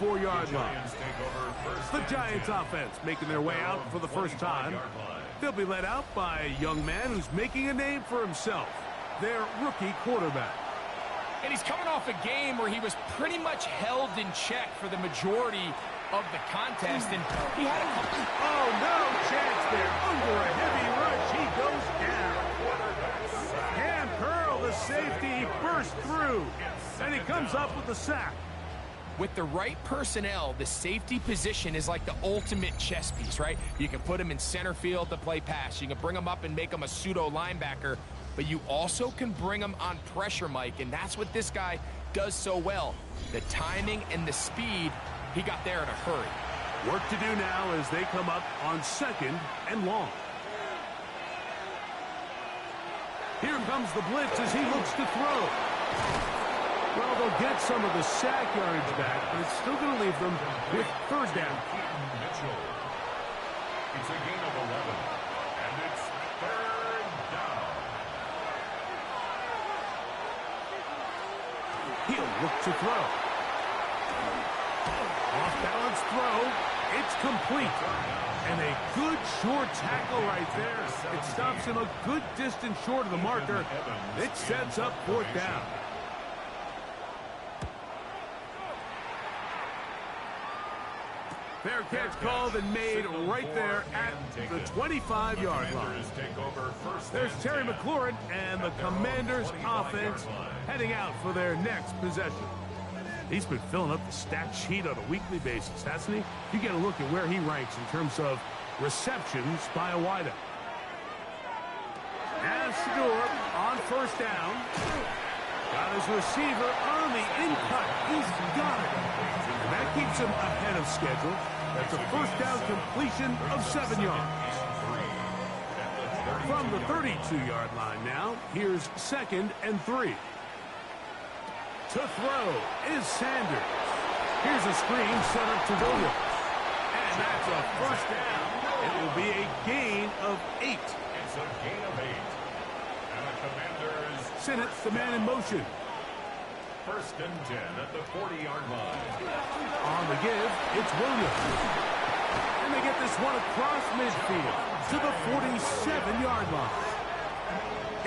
34-yard line. The Giants offense making their way out for the first time. They'll be led out by a young man who's making a name for himself, their rookie quarterback. And he's coming off a game where he was pretty much held in check for the majority of the contest, and he had a couple... Oh, no chance there. Under a heavy rush, he goes down. Cam Curl, the safety, burst through, and he comes up with the sack. With the right personnel, the safety position is like the ultimate chess piece, right? You can put him in center field to play pass. You can bring him up and make him a pseudo linebacker, but you also can bring him on pressure, Mike, and that's what this guy does so well. The timing and the speed, he got there in a hurry. Work to do now as they come up on second and long. Here comes the blitz as he looks to throw. Well, they'll get some of the sack yardage back, but it's still going to leave them with third down. It's a gain of 11, and it's third down. He'll look to throw. Off-balance throw. It's complete. And a good short tackle right there. It stops him a good distance short of the marker. It sets up fourth down. Fair catch called and made right there at the 25-yard line. There's Terry McLaurin and the Commanders' offense heading out for their next possession. He's been filling up the stat sheet on a weekly basis, hasn't he? You get a look at where he ranks in terms of receptions by a wideout. As Shador on first down. Got his receiver on the in-cut. He's got it. And that keeps him ahead of schedule. That's a first down completion of 7 yards. From the 32-yard line now, here's second and 3. To throw is Sanders. Here's a screen set up to Williams. And that's a first down. It will be a gain of 8. It's a gain of 8. And the Commanders... Sennett's the man in motion. First and 10 at the 40-yard line. On the give, it's Williams. And they get this one across midfield to the 47-yard line.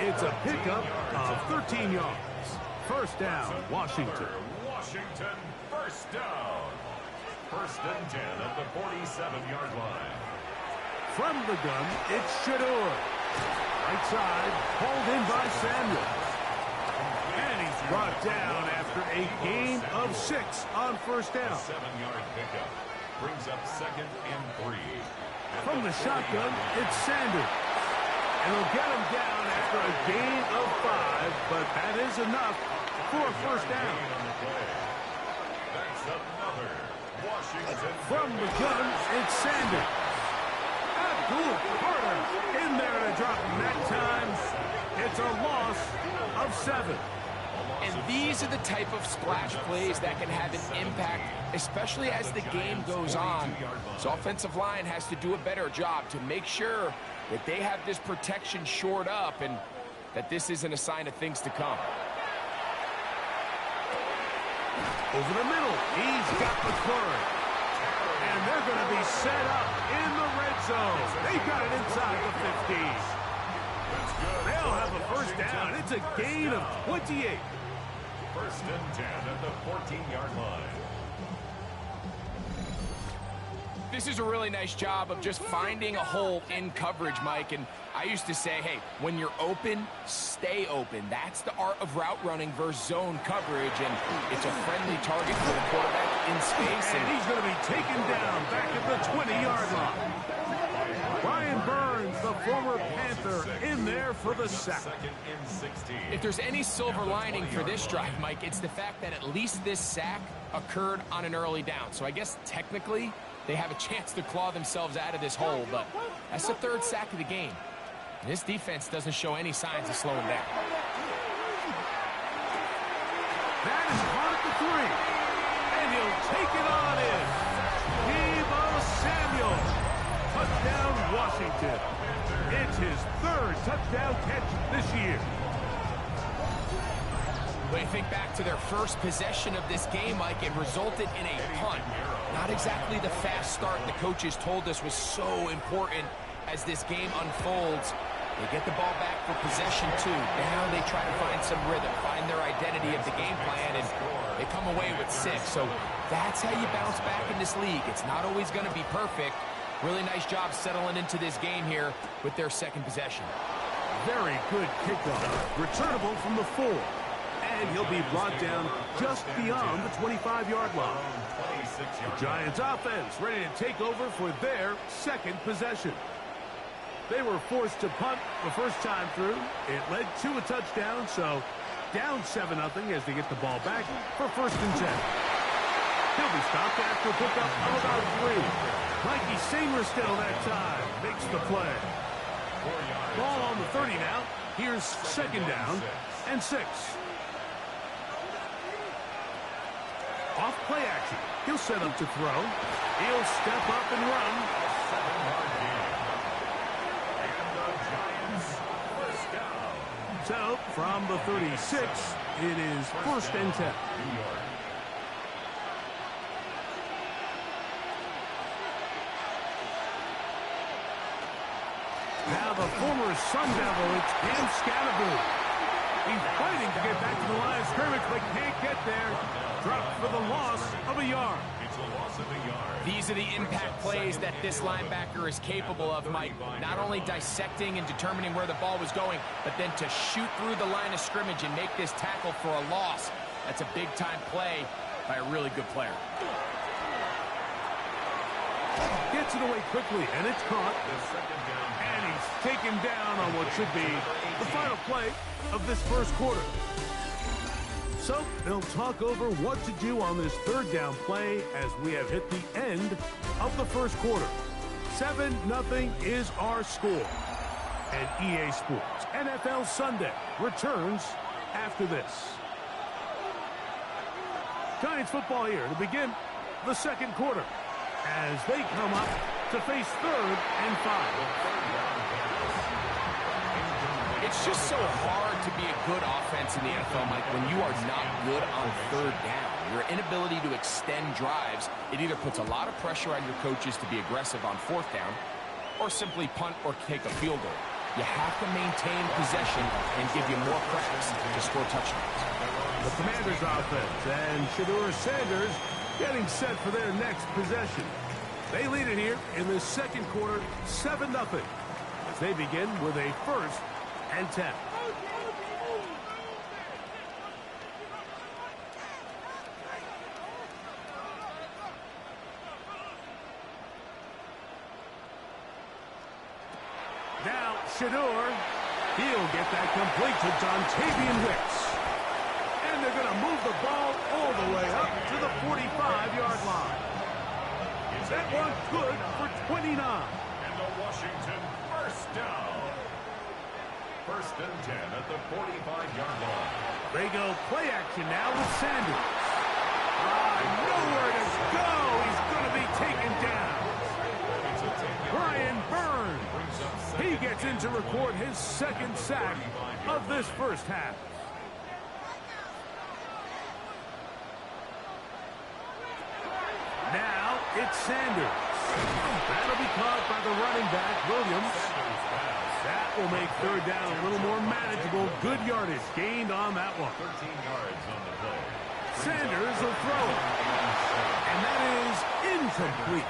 It's a pickup of 13 yards. First down, Washington. Washington, first down. First and 10 at the 47-yard line. From the gun, it's Shador. Right side, hauled in by Samuel. And he's brought down after a gain of 6 on first down. 7-yard pickup brings up second and 3. From the shotgun, it's Sanders. And he'll get him down after a gain of 5, but that is enough for a first down. That's another Washington. From the gun, it's Sanders. Abdul Carter in there to drop him that time. It's a loss of 7. And these are the type of splash plays that can have an impact, especially as the game goes on. So offensive line has to do a better job to make sure that they have this protection shored up and that this isn't a sign of things to come. Over the middle, he's got McLaurin. And they're going to be set up in the red zone. They've got it inside the 50. They'll have a first down. It's a gain of 28. First and 10 at the 14-yard line. This is a really nice job of just finding a hole in coverage, Mike. And I used to say, hey, when you're open, stay open. That's the art of route running versus zone coverage. And it's a friendly target for the quarterback in space. And he's going to be taken down back at the 20-yard line. Brian Burns, the former Panther, in there for the sack. If there's any silver lining for this drive, Mike, it's the fact that at least this sack occurred on an early down. So I guess technically they have a chance to claw themselves out of this hole, but that's the third sack of the game. And this defense doesn't show any signs of slowing down. That is caught at the 3, and he'll take it on in. Deebo Samuel, touchdown Washington. It's his third touchdown catch this year. When you think back to their first first possession of this game, Mike, it resulted in a punt. Not exactly the fast start the coaches told us was so important as this game unfolds. They get the ball back for possession 2. Now they try to find some rhythm, find their identity of the game plan, and they come away with 6. So that's how you bounce back in this league. It's not always going to be perfect. Really nice job settling into this game here with their second possession. Very good kickoff. Returnable from the 4. And he'll be brought down just beyond the 25-yard line. The Giants offense ready to take over for their second possession. They were forced to punt the first time through. It led to a touchdown, so down 7-0 as they get the ball back for 1st and 10. He'll be stopped after a pickup of about 3. Mikey Sainristil that time makes the play. Ball on the 30 now. Here's 2nd down and 6. Off play action. He'll set up to throw. He'll step up and run. So, from the 36, it is 1st and 10. Now the former Sun Devil, it's Cam Scattergood. He's fighting to get back to the line of scrimmage, but can't get there. Dropped for the loss of a yard. It's a loss of a yard. These are the impact plays that this linebacker is capable of, Mike. Not only dissecting and determining where the ball was going, but then to shoot through the line of scrimmage and make this tackle for a loss. That's a big-time play by a really good player. Gets it away quickly, and it's caught. And he's taken down on what should be the final play of this first quarter. So they'll talk over what to do on this 3rd down play as we have hit the end of the first quarter. 7-0 is our score. And EA Sports NFL Sunday returns after this. Giants football here to begin the second quarter as they come up to face 3rd and 5. It's just so hard to be a good offense in the NFL, Mike, when you are not good on 3rd down. Your inability to extend drives, it either puts a lot of pressure on your coaches to be aggressive on 4th down or simply punt or take a field goal. You have to maintain possession and give you more cracks to score touchdowns. The Commanders offense and Shedeur Sanders getting set for their next possession. They lead it here in the second quarter, 7-0, as they begin with a 1st and 10. Now Shedeur, he'll get that complete to Dontavian Wicks. And they're going to move the ball all the way up to the 45-yard line. That one good for 29. And the Washington 1st down. 1st and 10 at the 45-yard line. They go play action now with Sanders. Nowhere to go. He's going to be taken down. Brian Burns. He gets in to record his 2nd sack of this first half. Now it's Sanders. That'll be caught by the running back, Williams. That will make 3rd down a little more manageable. Good yardage gained on that one. 13 yards on the play. Sanders will throw it. And that is incomplete.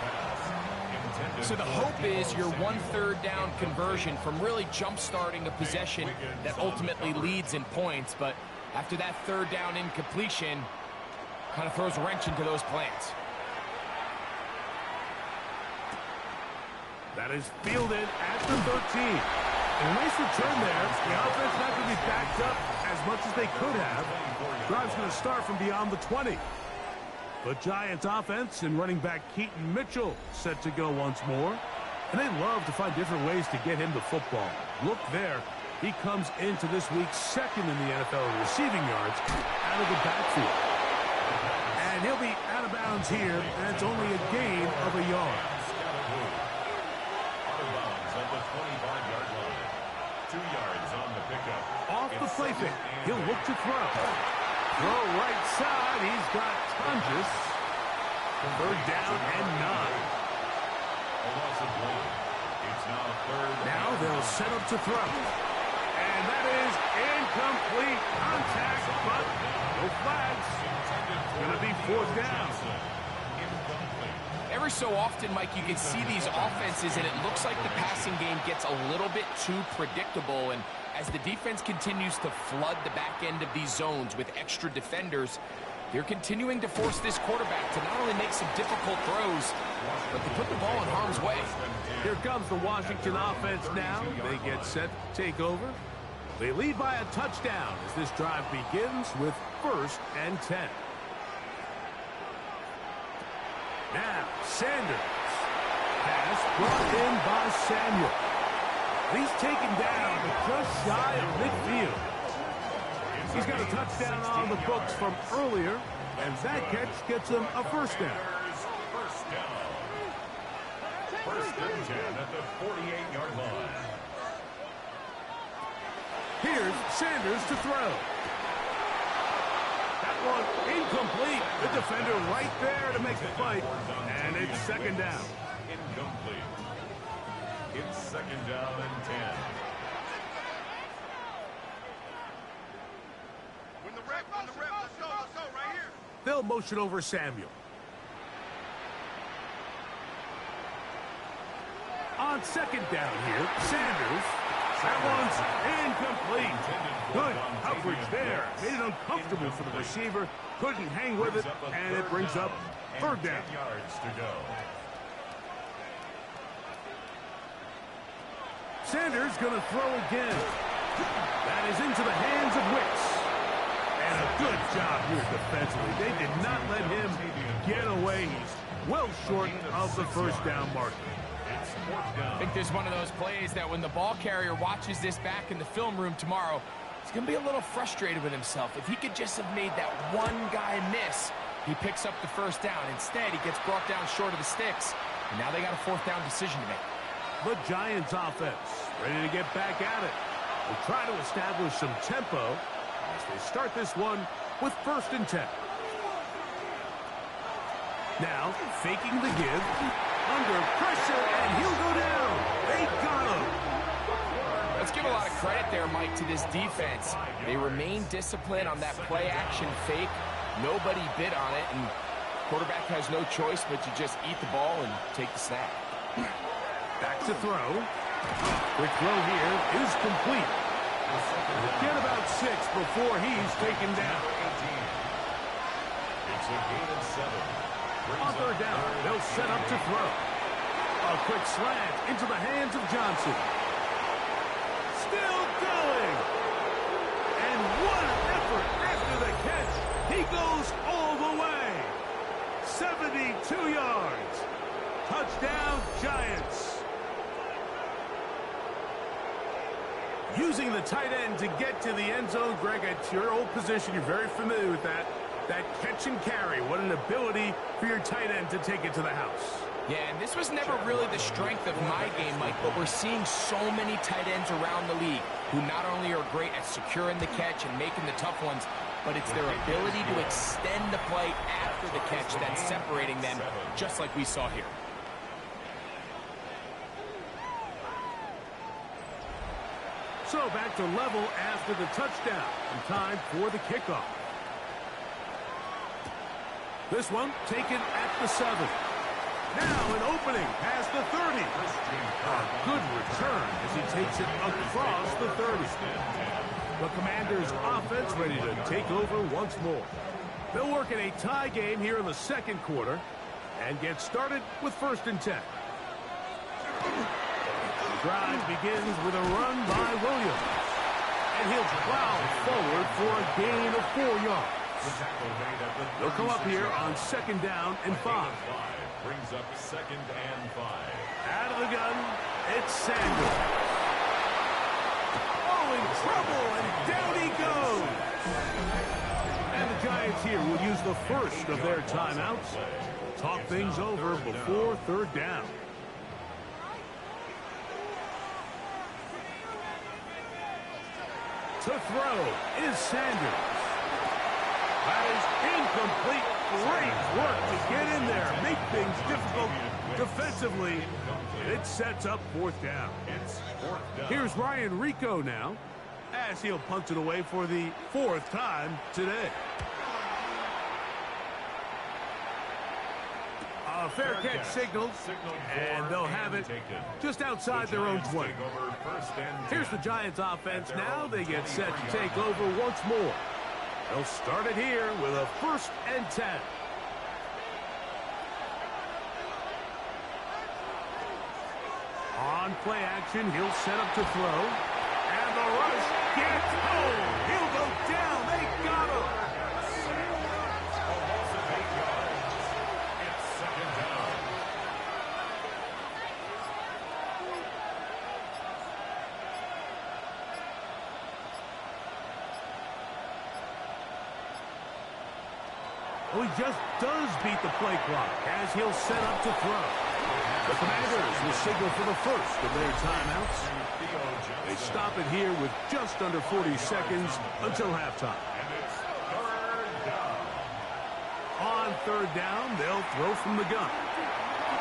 So the hope is your 1/3 down conversion from really jump-starting a possession that ultimately leads in points. But after that 3rd down incompletion, kind of throws a wrench into those plans. That is fielded at the 13. And a nice return there. The offense not going to be backed up as much as they could have. Drive's going to start from beyond the 20. The Giants offense and running back Keaton Mitchell set to go once more. And they love to find different ways to get him the football. Look there. He comes into this week 2nd in the NFL in receiving yards out of the backfield. And he'll be out of bounds here, and it's only a gain of a yard. Off the play fake. He'll look to throw. throw right side. He's got Tungus. Third down and 9. A loss of 1. It's now third. Now they'll set up to throw. And that is incomplete contact, but no flags. Going to be fourth down. Every so often, Mike, you can see these offenses, and it looks like the passing game gets a little bit too predictable. And as the defense continues to flood the back end of these zones with extra defenders, they're continuing to force this quarterback to not only make some difficult throws, but to put the ball in harm's way. Here comes the Washington offense now. They get set to take over. They lead by a touchdown as this drive begins with 1st and 10. Now, Sanders. Pass brought in by Samuel. He's taken down just shy of midfield. He's got a touchdown on the books from earlier, and that catch gets him a first down. First down. 1st and 10 at the 48-yard line. Here's Sanders to throw. That one incomplete. The defender right there to make the fight. And it's 2nd down. Incomplete. It's 2nd down and 10. When the rep, let's go right here. They'll motion over Samuel. On 2nd down here, Sanders. That one's incomplete. Good coverage there. Made it uncomfortable for the receiver. Couldn't hang with it, and it brings up 3rd down. 10 yards to go. Sanders going to throw again. That is into the hands of Wicks. And a good job here defensively. They did not let him get away. He's well short of the first down marker. I think there's one of those plays that when the ball carrier watches this back in the film room tomorrow, he's going to be a little frustrated with himself. If he could just have made that one guy miss, he picks up the first down. Instead, he gets brought down short of the sticks. And now they got a 4th down decision to make. The Giants offense ready to get back at it. They try to establish some tempo as they start this one with 1st and 10. Now, faking the give, under pressure, and he'll go down. They got him. Let's give a lot of credit there, Mike, to this defense. They remain disciplined on that play-action fake. Nobody bid on it, and quarterback has no choice but to just eat the ball and take the snap. Back to throw. Quick throw here is complete. Get about 6 before he's taken down. It's a gain of 7. On 3rd down, they'll set up to throw. A quick slant into the hands of Johnson. Still going. And what an effort after the catch. He goes all the way. 72 yards. Touchdown, Giants. Using the tight end to get to the end zone, Greg, at your old position, you're very familiar with that. That catch and carry, what an ability for your tight end to take it to the house. Yeah, and this was never really the strength of my game, Mike, but we're seeing so many tight ends around the league who not only are great at securing the catch and making the tough ones, but it's their ability to extend the play after the catch that's separating them, just like we saw here. So back to level after the touchdown, and time for the kickoff. This one taken at the 7. Now an opening past the 30. A good return as he takes it across the 30. The Commanders' offense ready to take over once more. They'll work in a tie game here in the 2nd quarter and get started with 1st and 10. The drive begins with a run by Williams. And he'll plow forward for a gain of 4 yards. They'll come up here on 2nd down and 5. Brings up 2nd and 5. Out of the gun, it's Sanders. Oh, in trouble, and down he goes. And the Giants here will use the first of their timeouts. Talk things over before 3rd down. To throw is Sanders. That is incomplete. Great work to get in there. Make things difficult defensively. It sets up fourth down. Here's Ryan Rico now, as he'll punt it away for the fourth time today. A fair catch signaled, and they'll have it just outside their own 20. Here's the Giants offense now. They get set to take over once more. They'll start it here with a 1st and 10. On play action, he'll set up to throw. And the rush gets home. He'll go down. They got him. It's 2nd down. Oh, he just does beat the play clock as he'll set up to throw. The Commanders will signal for the first of their timeouts. They stop it here with just under 40 seconds until halftime. And it's 3rd down. On 3rd down, they'll throw from the gun.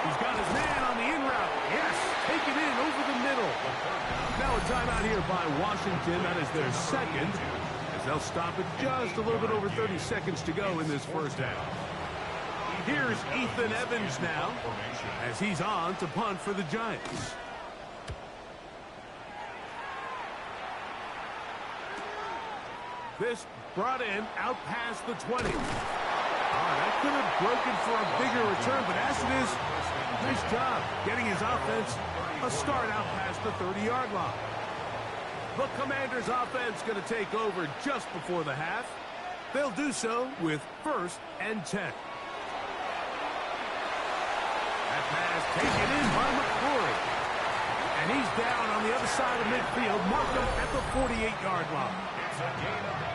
He's got his man on the in route. Yes, take it in over the middle. Now a timeout here by Washington. That is their second, as they'll stop it just a little bit over 30 seconds to go in this first half. Here's Ethan Evans now, as he's on to punt for the Giants. This brought in out past the 20. That could have broken for a bigger return, but as it is, nice job getting his offense a start out past the 30-yard line. The Commanders' offense going to take over just before the half. They'll do so with 1st and 10. That pass taken in by McCory. And he's down on the other side of midfield. Mark him at the 48-yard line.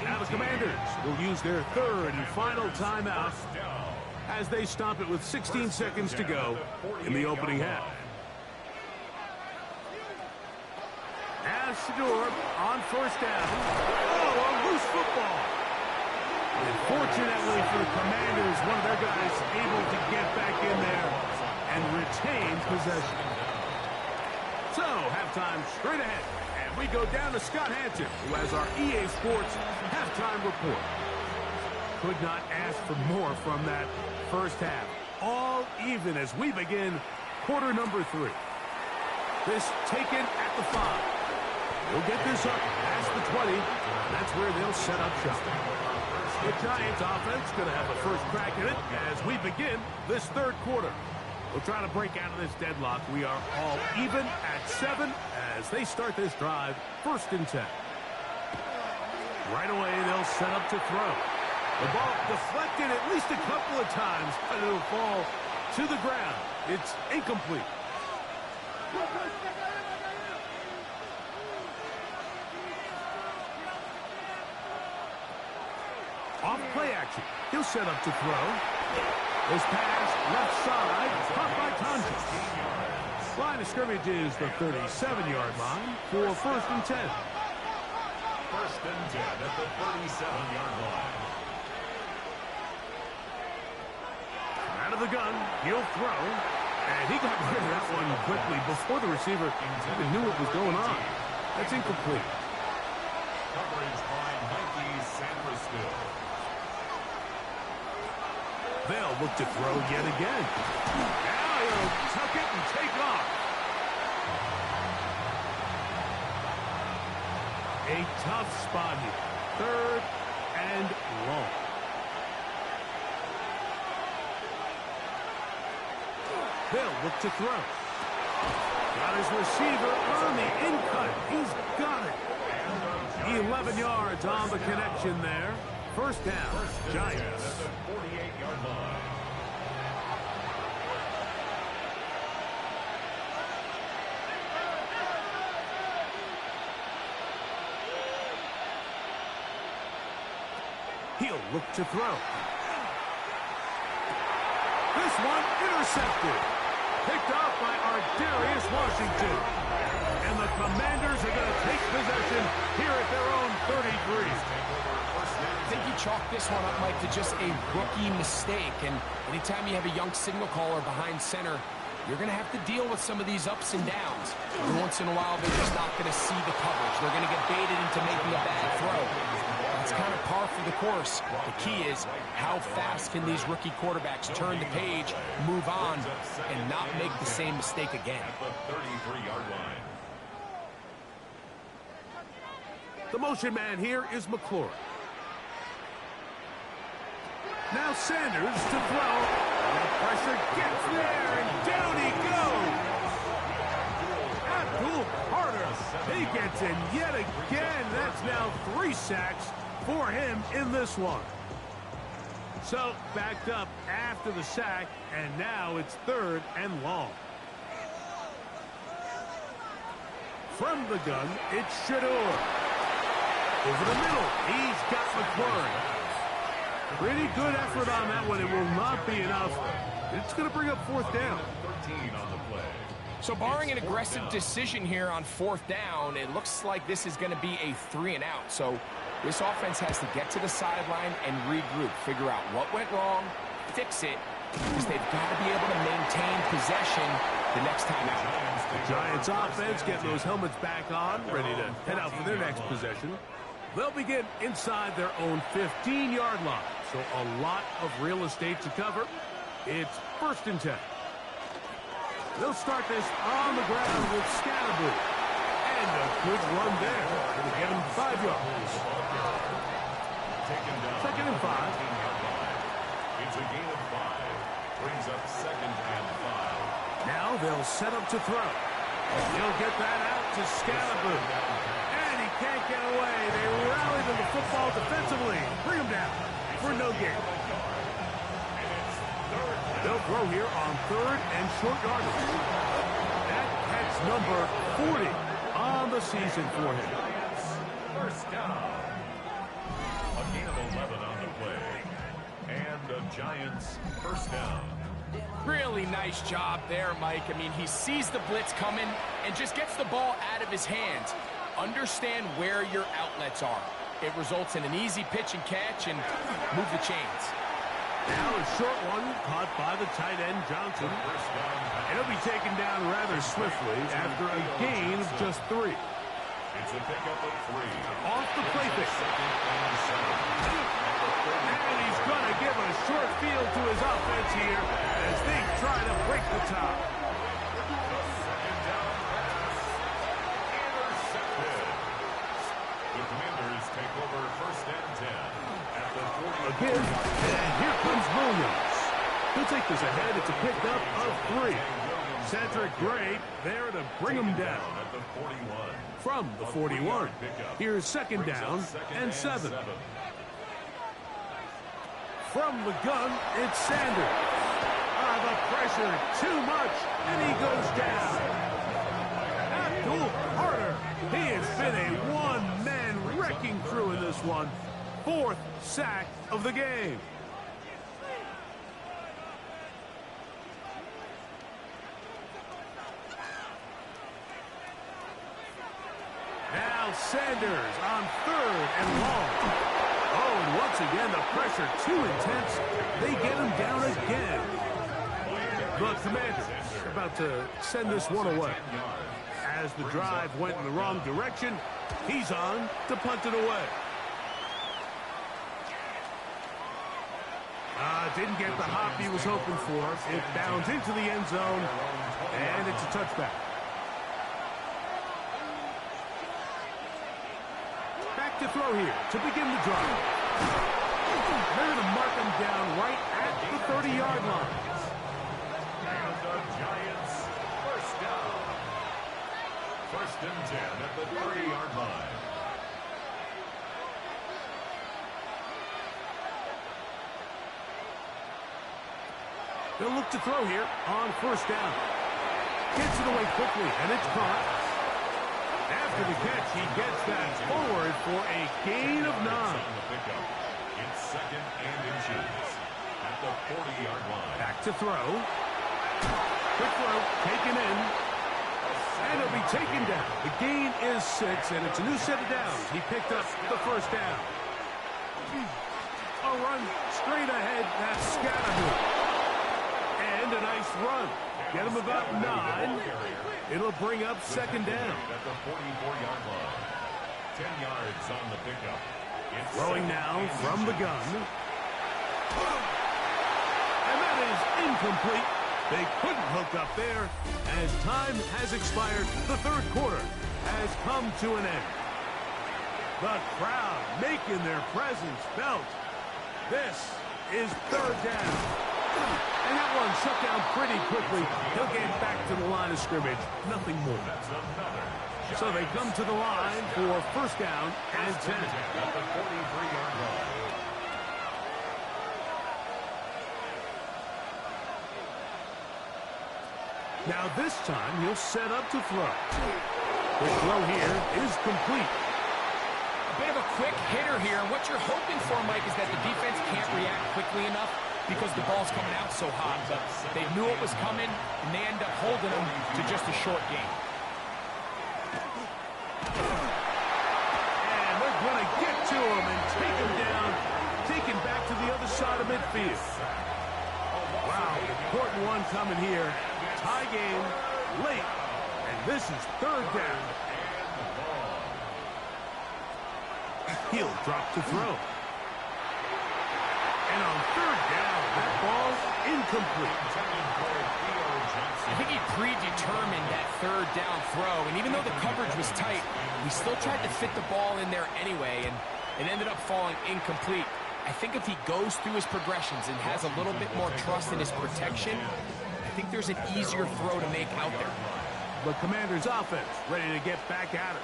Now the Commanders will use their 3rd and final timeout as they stop it with 16 seconds to go in the opening half. As Shador on 1st down. Oh, a loose football. And fortunately for the Commanders, one of their guys able to get back in there and retain possession. So, halftime straight ahead. And we go down to Scott Hanson, who has our EA Sports halftime report. Could not ask for more from that first half. All even as we begin quarter number 3. This taken at the 5. We'll get this up past the 20. That's where they'll set up shop. The Giants offense going to have a first crack at it as we begin this 3rd quarter. We'll try to break out of this deadlock. We are all even at 7 as they start this drive, 1st and 10. Right away, they'll set up to throw. The ball deflected at least a couple of times, but it'll fall to the ground. It's incomplete. Off play action. He'll set up to throw. This pass left side, caught by Tonjes. Line of scrimmage is the 37-yard line for 1st and 10. 1st and 10 at the 37-yard line. Out of the gun, he'll throw. And he got rid of that one quickly before the receiver even knew what was going on. That's incomplete. Coverage by Mikey Sanderstill. They'll look to throw yet again. Now he'll tuck it and take off. A tough spot here. 3rd and long. They'll look to throw. Got his receiver on the in-cut. He's got it. 11 yards on the connection there. 1st down, Giants. 48-yard line. He'll look to throw. This one intercepted. Picked off by Darius Washington. And the Commanders are going to take possession here at their own 33. I think you chalk this one up, Mike, to just a rookie mistake. And anytime you have a young signal caller behind center, you're going to have to deal with some of these ups and downs. Every once in a while, they're just not going to see the coverage. They're going to get baited into making a bad throw. That's kind of par for the course. The key is how fast can these rookie quarterbacks turn the page, move on, and not make the same mistake again. The 33-yard line. The motion man here is McLaurin. Now Sanders to throw. The pressure gets there, and down he goes. Abdul Carter, he gets in yet again. That's now 3 sacks for him in this one. So backed up after the sack, and now it's 3rd and long. From the gun, it's Shador. Over the middle, he's got McLaurin. Pretty good effort on that one. It will not be enough. It's going to bring up 4th down. 13 on the play. So barring an aggressive decision here on 4th down, it looks like this is going to be a 3 and out. So this offense has to get to the sideline and regroup, figure out what went wrong, fix it, because they've got to be able to maintain possession the next time out. The Giants offense getting those helmets back on, ready to head out for their next possession. They'll begin inside their own 15-yard line. So a lot of real estate to cover. It's 1st and 10. They'll start this on the ground with Scalaboo. And a good run there. Going to get him 5 yards. 2nd and 5. It's a gain of 5. Brings up 2nd and 5. Now they'll set up to throw. He'll get that out to Scalaboo. And he can't get away. They rally to the football defensively. Bring him down for no gain. They'll throw here on 3rd and short yardage. That catch number 40 on the season for him. 1st down. A gain of 11 on the play. And the Giants 1st down. Really nice job there, Mike. I mean, he sees the blitz coming and just gets the ball out of his hands. Understand where your outlets are. It results in an easy pitch and catch and move the chains. Now a short one caught by the tight end Johnson. It'll be taken down rather swiftly after a gain of just 3. It's a pickup of 3. Off the play fix. And he's going to give a short field to his offense here as they try to break the top. The Commanders take over 1st and 10 at the 40. Again, and here comes Williams. He'll take this ahead. It's a pickup of 3. Cedric Gray there to bring him down. At the 41. From the 41, here's 2nd down and 7. From the gun, it's Sanders. The pressure, too much, and he goes down. Abdul Carter, he has been a one-man wrecking crew in this one. 4th sack of the game. Now Sanders on 3rd and long. Oh, and once again, the pressure too intense. They get him down again. The Commanders about to send this one away. As the drive went in the wrong direction, he's on to punt it away. Didn't get the hop he was hoping for. It bounds into the end zone, and it's a touchback. Back to throw here to begin the drive. They're going to mark him down right at the 30-yard line. And the Giants 1st down. 1st and 10 at the 30-yard line. They'll look to throw here on 1st down. Gets it away quickly, and it's caught. After the catch, he gets that forward for a gain of 9. It's 2nd and inches at the 40-yard line. Back to throw. Quick throw, taken in. And he'll be taken down. The gain is 6, and it's a new set of downs. He picked up the first down. A run straight ahead. That's Scattergood. And a nice run. Get him about 9. It'll bring up second down. At the 44-yard line. 10 yards on the pickup. Throwing now from the gun. And that is incomplete. They couldn't hook up there. As time has expired, the third quarter has come to an end. The crowd making their presence felt. This is third down. And that one shut down pretty quickly. He'll get back to the line of scrimmage. Nothing more. So they come to the line for first down and 10. At the 43-yard line. Now this time he'll set up to throw. The throw here is complete. A bit of a quick hitter here. What you're hoping for, Mike, is that the defense can't react quickly enough because the ball's coming out so hot. But they knew it was coming, and they end up holding them to just a short game. And they're going to get to him and take him down, take him back to the other side of midfield. Wow, important one coming here. Tie game, late, and this is third down. He'll drop to throw. And on third down, that ball incomplete. I think he predetermined that third down throw, and even though the coverage was tight, he still tried to fit the ball in there anyway, and it ended up falling incomplete. I think if he goes through his progressions and has a little bit more trust in his protection, I think there's an easier throw to make out there. The Commanders' offense ready to get back at it.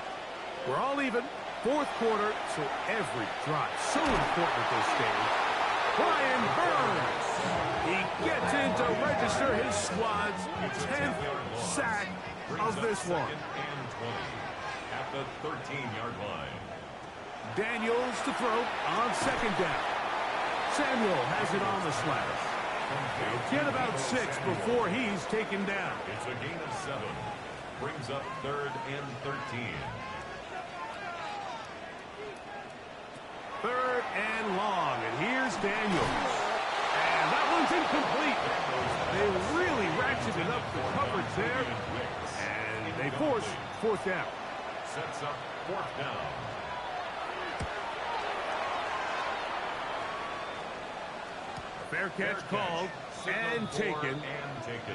We're all even. Fourth quarter, so every drive so important at this stage. Brian Burns. He gets in to register his squad's 10th sack of this one. At the 13-yard line. Daniels to throw on second down. Samuel has it on the slash. They'll get about 6 before he's taken down. It's a gain of 7. Brings up third and 13. Third and long, and here's Daniels. And that one's incomplete. They really ratcheted up the coverage there, and they force fourth down. Sets up fourth down. Fair catch called and taken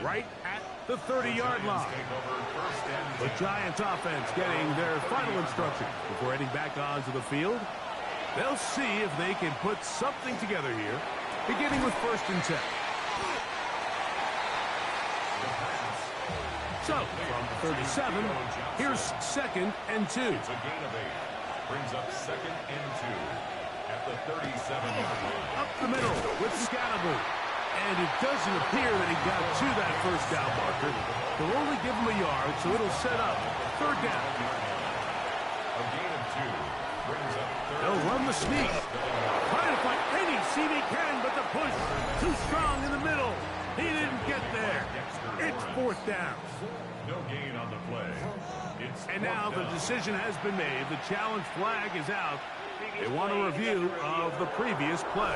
right at the 30-yard line. The Giants offense getting their final instruction before heading back onto the field. They'll see if they can put something together here, beginning with first and 10. So, from 37, here's second and 2. It's a gain of 8. Brings up second and 2 at the 37-yard line. Up the middle with Scattergood. And it doesn't appear that he got to that first down marker. They'll only give him a yard, so it'll set up third down. A gain of 2. Brings up third. They'll run the sneak. Trying to find any seam he can, but the push too strong in the middle. He didn't get there. It's fourth down. No gain on the play. And now the decision has been made. The challenge flag is out. They want a review of the previous play.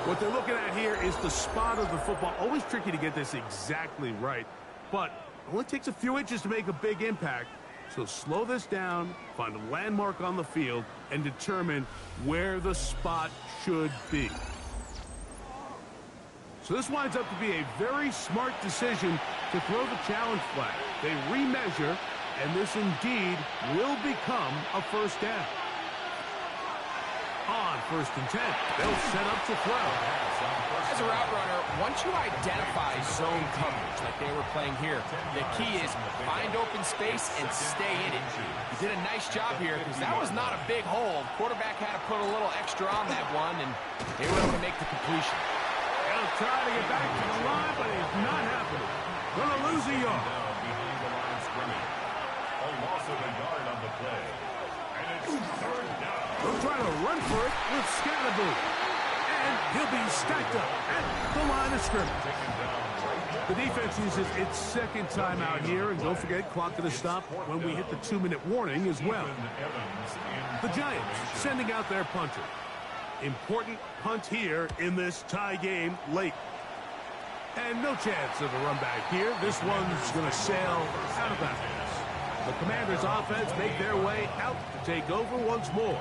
What they're looking at here is the spot of the football. Always tricky to get this exactly right, but it only takes a few inches to make a big impact. So slow this down, find a landmark on the field, and determine where the spot should be. So this winds up to be a very smart decision to throw the challenge flag. They remeasure, and this indeed will become a first down. On first and 10, they'll set up to throw. As a route runner, once you identify zone coverage like they were playing here, the key is find open space and stay in it. You did a nice job here because that was not a big hole. Quarterback had to put a little extra on that one, and they were able to make the completion. He'll try to get back to the line, but it's not happening. Gonna lose a yard. Behind the line of scrimmage. A loss of a yard on the play. And it's third down. He'll try to run for it with Scattergood. And he'll be stacked up at the line of scrimmage. Taken down right The defense uses its second timeout here, and don't forget, clock going to stop when we hit the 2-minute warning as well. The Giants sending out their punter. Important punt here in this tie game late. And no chance of a run back here. This one's going to sail out of bounds. The Commanders' offense make their way out to take over once more.